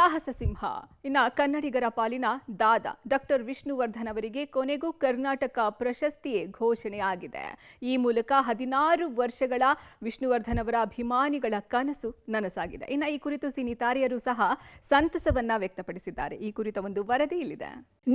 ಸಾಹಸ ಸಿಂಹ. ಕನ್ನಡಿಗರ ಪಾಲಿನ ದಾದಾ ಡಾಕ್ಟರ್ ವಿಷ್ಣುವರ್ಧನ್ ಅವರಿಗೆ ಕೊನೆಗೂ ಕರ್ನಾಟಕ ಪ್ರಶಸ್ತಿಯೇ ಘೋಷಣೆ ಆಗಿದೆ. ಈ ಮೂಲಕ 16 ವರ್ಷಗಳ ವಿಷ್ಣುವರ್ಧನ್ ಅವರ ಅಭಿಮಾನಿಗಳ ಕನಸು ನನಸಾಗಿದೆ. ಈ ಕುರಿತು ಸಿನಿ ತಾರೆಯರು ಸಹ ಸಂತಸವನ್ನ ವ್ಯಕ್ತಪಡಿಸಿದ್ದಾರೆ. ಈ ಕುರಿತ ಒಂದು ವರದಿ ಇಲ್ಲಿದೆ.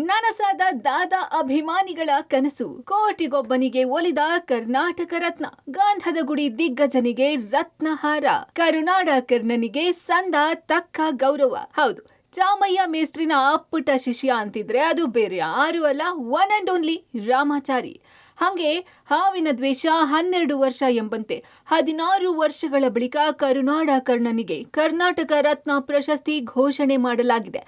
ನನಸಾದ ದಾದಾ ಅಭಿಮಾನಿಗಳ ಕನಸು. ಕೋಟಿಗೊಬ್ಬನಿಗೆ ಒಲಿದ ಕರ್ನಾಟಕ ರತ್ನ. ಗಂಧದ ಗುಡಿ ದಿಗ್ಗಜನಿಗೆ ರತ್ನಹಾರ. ಕರುನಾಡ ಕರ್ಣನಿಗೆ ಸಂದ ತಕ್ಕ ಗೌರವ. ಹೌದು, ಚಾಮಯ್ಯ ಮೇಸ್ಟ್ರಿನ ಅಪ್ಪುಟ ಶಿಷ್ಯ ಅಂತಿದ್ರೆ ಅದು ಬೇರೆ ಯಾರು ಅಲ್ಲ, ಒನ್ ಅಂಡ್ ಓನ್ಲಿ ರಾಮಾಚಾರಿ. ಹಾಗೆ ಹಾವಿನ ದ್ವೇಷ 12 ವರ್ಷ ಎಂಬಂತೆ 16 ವರ್ಷಗಳ ಬಳಿಕ ಕರುನಾಡ ಕರ್ಣನಿಗೆ ಕರ್ನಾಟಕ ರತ್ನ ಪ್ರಶಸ್ತಿ ಘೋಷಣೆ ಮಾಡಲಾಗಿದೆ.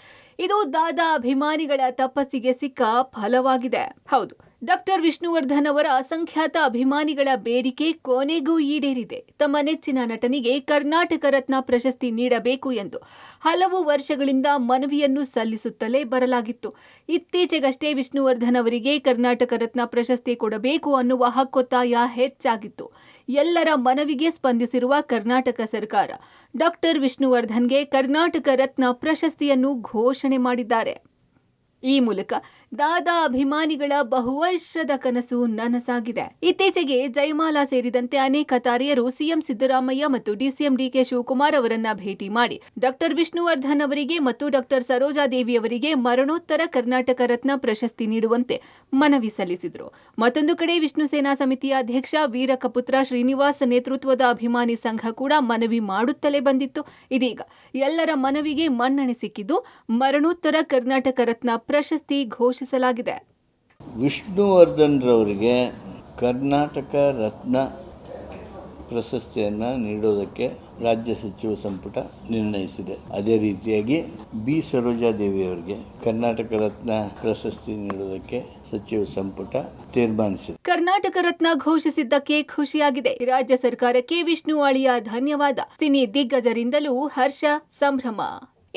ಇದು ದಾದಾ ಅಭಿಮಾನಿಗಳ ತಪಸ್ಸಿಗೆ ಸಿಕ್ಕ ಫಲವಾಗಿದೆ. ಹೌದು, ಡಾಕ್ಟರ್ ವಿಷ್ಣುವರ್ಧನ್ ಅವರ ಅಸಂಖ್ಯಾತ ಅಭಿಮಾನಿಗಳ ಬೇಡಿಕೆ ಕೊನೆಗೂ ಈಡೇರಿದೆ. ತಮ್ಮ ನೆಚ್ಚಿನ ನಟನಿಗೆ ಕರ್ನಾಟಕ ರತ್ನ ಪ್ರಶಸ್ತಿ ನೀಡಬೇಕು ಎಂದು ಹಲವು ವರ್ಷಗಳಿಂದ ಮನವಿಯನ್ನು ಸಲ್ಲಿಸುತ್ತಲೇ ಬರಲಾಗಿತ್ತು. ಇತ್ತೀಚೆಗಷ್ಟೇ ವಿಷ್ಣುವರ್ಧನ್ ಅವರಿಗೆ ಕರ್ನಾಟಕ ರತ್ನ ಪ್ರಶಸ್ತಿ ಕೊಡಬೇಕು ಅನ್ನುವ ಹಕ್ಕೊತ್ತಾಯ ಹೆಚ್ಚಾಗಿತ್ತು. ಎಲ್ಲರ ಮನವಿಗೆ ಸ್ಪಂದಿಸಿರುವ ಕರ್ನಾಟಕ ಸರ್ಕಾರ ಡಾಕ್ಟರ್ ವಿಷ್ಣುವರ್ಧನ್ಗೆ ಕರ್ನಾಟಕ ರತ್ನ ಪ್ರಶಸ್ತಿಯನ್ನು ಘೋಷಣೆ ಮಾಡಿದ್ದಾರೆ. ಈ ಮೂಲಕ ದಾದಾ ಅಭಿಮಾನಿಗಳ ಬಹುವರ್ಷದ ಕನಸು ನನಸಾಗಿದೆ. ಇತ್ತೀಚೆಗೆ ಜಯಮಾಲಾ ಸೇರಿದಂತೆ ಅನೇಕ ತಾರೆಯರು ಸಿಎಂ ಸಿದ್ದರಾಮಯ್ಯ ಮತ್ತು ಡಿಸಿಎಂ ಡಿಕೆ ಶಿವಕುಮಾರ್ ಅವರನ್ನ ಭೇಟಿ ಮಾಡಿ ಡಾಕ್ಟರ್ ವಿಷ್ಣುವರ್ಧನ್ ಅವರಿಗೆ ಮತ್ತು ಡಾಕ್ಟರ್ ಸರೋಜಾದೇವಿ ಅವರಿಗೆ ಮರಣೋತ್ತರ ಕರ್ನಾಟಕ ರತ್ನ ಪ್ರಶಸ್ತಿ ನೀಡುವಂತೆ ಮನವಿ ಸಲ್ಲಿಸಿದರು. ಮತ್ತೊಂದು ಕಡೆ ವಿಷ್ಣು ಸೇನಾ ಸಮಿತಿಯ ಅಧ್ಯಕ್ಷ ವೀರಕಪುತ್ರ ಶ್ರೀನಿವಾಸ್ ನೇತೃತ್ವದ ಅಭಿಮಾನಿ ಸಂಘ ಕೂಡ ಮನವಿ ಮಾಡುತ್ತಲೇ ಬಂದಿತ್ತು. ಇದೀಗ ಎಲ್ಲರ ಮನವಿಗೆ ಮನ್ನಣೆ ಸಿಕ್ಕಿದ್ದು ಮರಣೋತ್ತರ ಕರ್ನಾಟಕ ರತ್ನ ಪ್ರಶಸ್ತಿ ಘೋಷಿಸಲಾಗಿದೆ. ವಿಷ್ಣುವರ್ಧನ್ ರವರಿಗೆ ಕರ್ನಾಟಕ ರತ್ನ ಪ್ರಶಸ್ತಿಯನ್ನು ನೀಡೋದಕ್ಕೆ ರಾಜ್ಯ ಸಚಿವ ಸಂಪುಟ ನಿರ್ಣಯಿಸಿದೆ. ಅದೇ ರೀತಿಯಾಗಿ ಬಿ ಸರೋಜಾದೇವಿ ಅವರಿಗೆ ಕರ್ನಾಟಕ ರತ್ನ ಪ್ರಶಸ್ತಿ ನೀಡೋದಕ್ಕೆ ಸಚಿವ ಸಂಪುಟ ತೀರ್ಮಾನಿಸಿದೆ. ಕರ್ನಾಟಕ ರತ್ನ ಘೋಷಿಸಿದ್ದಕ್ಕೆ ಖುಷಿಯಾಗಿದೆ. ರಾಜ್ಯ ಸರ್ಕಾರಕ್ಕೆ ವಿಷ್ಣು ಅಳಿಯ ಧನ್ಯವಾದ. ಸಿನಿ ದಿಗ್ಗಜರಿಂದಲೂ ಹರ್ಷ, ಸಂಭ್ರಮ.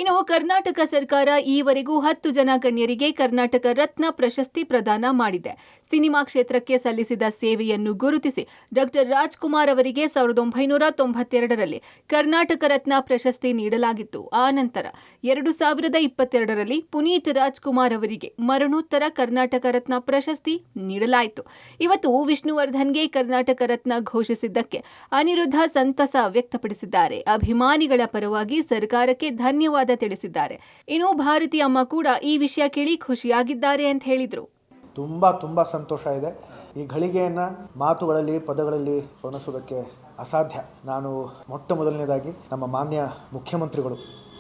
ಇನ್ನು ಕರ್ನಾಟಕ ಸರ್ಕಾರ ಈವರೆಗೂ 10 ಜನ ಗಣ್ಯರಿಗೆ ಕರ್ನಾಟಕ ರತ್ನ ಪ್ರಶಸ್ತಿ ಪ್ರದಾನ ಮಾಡಿದೆ. ಸಿನಿಮಾ ಕ್ಷೇತ್ರಕ್ಕೆ ಸಲ್ಲಿಸಿದ ಸೇವೆಯನ್ನು ಗುರುತಿಸಿ ಡಾಕ್ಟರ್ ರಾಜ್ಕುಮಾರ್ ಅವರಿಗೆ 1992ರಲ್ಲಿ ಕರ್ನಾಟಕ ರತ್ನ ಪ್ರಶಸ್ತಿ ನೀಡಲಾಗಿತ್ತು. ಆ ನಂತರ 2022ರಲ್ಲಿ ಪುನೀತ್ ರಾಜ್ಕುಮಾರ್ ಅವರಿಗೆ ಮರಣೋತ್ತರ ಕರ್ನಾಟಕ ರತ್ನ ಪ್ರಶಸ್ತಿ ನೀಡಲಾಯಿತು. ಇವತ್ತು ವಿಷ್ಣುವರ್ಧನ್ಗೆ ಕರ್ನಾಟಕ ರತ್ನ ಘೋಷಿಸಿದ್ದಕ್ಕೆ ಅನಿರುದ್ಧ ಸಂತಸ ವ್ಯಕ್ತಪಡಿಸಿದ್ದಾರೆ. ಅಭಿಮಾನಿಗಳ ಪರವಾಗಿ ಸರ್ಕಾರಕ್ಕೆ ಧನ್ಯವಾದ ತಿಳಿಸಿದ್ದಾರೆ. ಇನ್ನು ಭಾರತಿ ಅಮ್ಮ ಕೂಡ ಈ ವಿಷಯ ಕೇಳಿ ಖುಷಿಯಾಗಿದ್ದಾರೆ ಅಂತ ಹೇಳಿದ್ರು. ತುಂಬಾ ಸಂತೋಷ ಇದೆ. ಈ ಘಳಿಗೆಯನ್ನು ಮಾತುಗಳಲ್ಲಿ, ಪದಗಳಲ್ಲಿ ವರ್ಣಿಸೋದಕ್ಕೆ ಅಸಾಧ್ಯ. ನಾನು ಮೊಟ್ಟ ಮೊದಲನೇದಾಗಿ ನಮ್ಮ ಮಾನ್ಯ ಮುಖ್ಯಮಂತ್ರಿಗಳು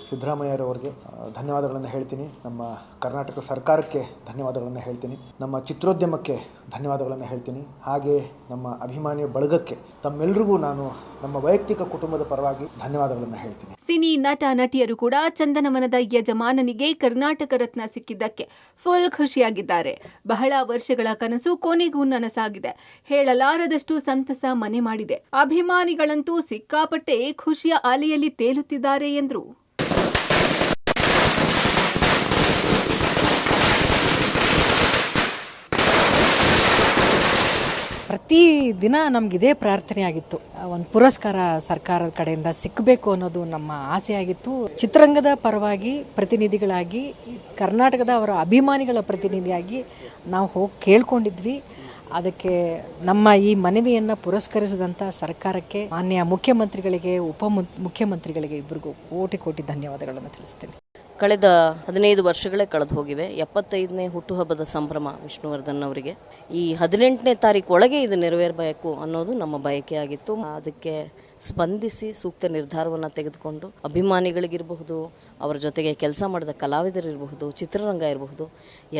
ಸಿದ್ದರಾಮಯ್ಯರವರಿಗೆ ಧನ್ಯವಾದಗಳನ್ನು ಹೇಳ್ತೀನಿ. ನಮ್ಮ ಕರ್ನಾಟಕ ಸರ್ಕಾರಕ್ಕೆ ಧನ್ಯವಾದಗಳನ್ನು ಹೇಳ್ತೀನಿ. ನಮ್ಮ ಚಿತ್ರೋದ್ಯಮಕ್ಕೆ ಧನ್ಯವಾದಗಳನ್ನು ಹೇಳ್ತೀನಿ. ಹಾಗೆ ನಮ್ಮ ಅಭಿಮಾನಿಯ ಬಳಗಕ್ಕೆ, ತಮ್ಮೆಲ್ಲರಿಗೂ ನಾನು ನಮ್ಮ ವೈಯಕ್ತಿಕ ಕುಟುಂಬದ ಪರವಾಗಿ ಧನ್ಯವಾದಗಳನ್ನು ಹೇಳ್ತೀನಿ. ಸಿನಿ ನಟ ನಟಿಯರು ಕೂಡ ಚಂದನವನದ ಯಜಮಾನನಿಗೆ ಕರ್ನಾಟಕ ರತ್ನ ಸಿಕ್ಕಿದ್ದಕ್ಕೆ ಫುಲ್ ಖುಷಿಯಾಗಿದ್ದಾರೆ. ಬಹಳ ವರ್ಷಗಳ ಕನಸು ಕೊನೆಗೂ ನನಸಾಗಿದೆ. ಹೇಳಲಾರದಷ್ಟು ಸಂತಸ ಮನೆ ಮಾಡಿದೆ. ಅಭಿಮಾನಿಗಳಂತೂ ಸಿಕ್ಕಾಪಟ್ಟೆ ಖುಷಿಯ ಅಲೆಯಲ್ಲಿ ತೇಲುತ್ತಿದ್ದಾರೆ ಎಂದರು. ಪ್ರತಿ ದಿನ ನಮಗಿದೇ ಪ್ರಾರ್ಥನೆ ಆಗಿತ್ತು. ಒಂದು ಪುರಸ್ಕಾರ ಸರ್ಕಾರದ ಕಡೆಯಿಂದ ಸಿಕ್ಕಬೇಕು ಅನ್ನೋದು ನಮ್ಮ ಆಸೆ ಆಗಿತ್ತು. ಚಿತ್ರರಂಗದ ಪರವಾಗಿ ಪ್ರತಿನಿಧಿಗಳಾಗಿ, ಕರ್ನಾಟಕದ ಅವರ ಅಭಿಮಾನಿಗಳ ಪ್ರತಿನಿಧಿಯಾಗಿ ನಾವು ಹೋಗಿ ಕೇಳ್ಕೊಂಡಿದ್ವಿ. ಅದಕ್ಕೆ ನಮ್ಮ ಈ ಮನವಿಯನ್ನು ಪುರಸ್ಕರಿಸಿದಂಥ ಸರ್ಕಾರಕ್ಕೆ, ಮಾನ್ಯ ಮುಖ್ಯಮಂತ್ರಿಗಳಿಗೆ, ಮುಖ್ಯಮಂತ್ರಿಗಳಿಗೆ ಇಬ್ಬರಿಗೂ ಕೋಟಿ ಧನ್ಯವಾದಗಳನ್ನು ತಿಳಿಸ್ತೇನೆ. ಕಳೆದ 15 ವರ್ಷಗಳೇ ಕಳೆದು ಹೋಗಿವೆ. 75ನೇ ಹುಟ್ಟುಹಬ್ಬದ ಸಂಭ್ರಮ ವಿಷ್ಣುವರ್ಧನ್ ಅವರಿಗೆ. ಈ 18ನೇ ತಾರೀಕು ಒಳಗೆ ಇದು ನೆರವೇರಬೇಕು ಅನ್ನೋದು ನಮ್ಮ ಬಯಕೆಯಾಗಿತ್ತು. ಅದಕ್ಕೆ ಸ್ಪಂದಿಸಿ ಸೂಕ್ತ ನಿರ್ಧಾರವನ್ನು ತೆಗೆದುಕೊಂಡು ಅಭಿಮಾನಿಗಳಿಗಿರಬಹುದು, ಅವರ ಜೊತೆಗೆ ಕೆಲಸ ಮಾಡಿದ ಕಲಾವಿದರಿರಬಹುದು, ಚಿತ್ರರಂಗ ಇರಬಹುದು,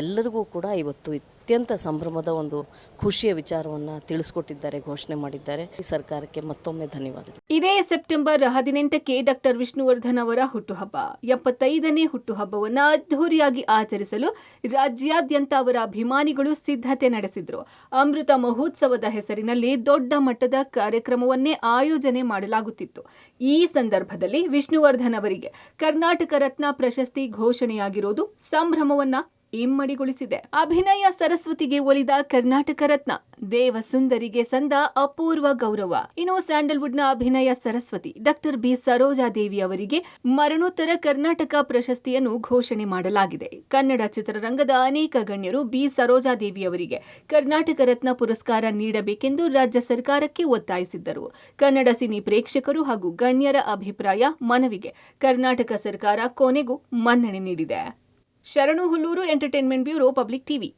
ಎಲ್ಲರಿಗೂ ಕೂಡ ಇವತ್ತು ಅತ್ಯಂತ ಸಂಭ್ರಮದ ಒಂದು ಖುಷಿಯ ವಿಚಾರವನ್ನು ತಿಳಿಸ್ಕೊಟ್ಟಿದ್ದಾರೆ, ಘೋಷಣೆ ಮಾಡಿದ್ದಾರೆ. ಈ ಸರ್ಕಾರಕ್ಕೆ ಮತ್ತೊಮ್ಮೆ ಧನ್ಯವಾದಗಳು. ಇದೇ ಸೆಪ್ಟೆಂಬರ್ 18ಕ್ಕೆ ಡಾಕ್ಟರ್ ವಿಷ್ಣುವರ್ಧನ್ ಅವರ ಹುಟ್ಟುಹಬ್ಬ. 75ನೇ ಹುಟ್ಟುಹಬ್ಬವನ್ನು ಅದ್ಧೂರಿಯಾಗಿ ಆಚರಿಸಲು ರಾಜ್ಯಾದ್ಯಂತ ಅವರ ಅಭಿಮಾನಿಗಳು ಸಿದ್ಧತೆ ನಡೆಸಿದ್ರು. ಅಮೃತ ಮಹೋತ್ಸವದ ಹೆಸರಿನಲ್ಲಿ ದೊಡ್ಡ ಮಟ್ಟದ ಕಾರ್ಯಕ್ರಮವನ್ನೇ ಆಯೋಜನೆ ಮಾಡಲಾಗುತ್ತಿತ್ತು. ಈ ಸಂದರ್ಭದಲ್ಲಿ ವಿಷ್ಣುವರ್ಧನ್ ಅವರಿಗೆ ಕರ್ನಾಟಕ ರತ್ನ ಪ್ರಶಸ್ತಿ ಘೋಷಣೆಯಾಗಿರೋದು ಸಂಭ್ರಮವನ್ನ ಇಮ್ಮಡಿಗೊಳಿಸಿದೆ. ಅಭಿನಯ ಸರಸ್ವತಿಗೆ ಒಲಿದ ಕರ್ನಾಟಕ ರತ್ನ, ದೇವಸುಂದರಿಗೆ ಸಂದ ಅಪೂರ್ವ ಗೌರವ. ಇನ್ನು ಸ್ಯಾಂಡಲ್ವುಡ್ನ ಅಭಿನಯ ಸರಸ್ವತಿ ಡಾಕ್ಟರ್ ಬಿ ಸರೋಜಾದೇವಿ ಅವರಿಗೆ ಮರಣೋತ್ತರ ಕರ್ನಾಟಕ ಪ್ರಶಸ್ತಿಯನ್ನು ಘೋಷಣೆ ಮಾಡಲಾಗಿದೆ. ಕನ್ನಡ ಚಿತ್ರರಂಗದ ಅನೇಕ ಗಣ್ಯರು ಬಿ ಸರೋಜಾದೇವಿ ಅವರಿಗೆ ಕರ್ನಾಟಕ ರತ್ನ ಪುರಸ್ಕಾರ ನೀಡಬೇಕೆಂದು ರಾಜ್ಯ ಸರ್ಕಾರಕ್ಕೆ ಒತ್ತಾಯಿಸಿದ್ದರು. ಕನ್ನಡ ಸಿನಿ ಪ್ರೇಕ್ಷಕರು ಹಾಗೂ ಗಣ್ಯರ ಅಭಿಪ್ರಾಯ ಮನವಿಗೆ ಕರ್ನಾಟಕ ಸರ್ಕಾರ ಕೊನೆಗೂ ಮನ್ನಣೆ ನೀಡಿದೆ. ಶರಣು Hulluru, entertainment bureau, public TV.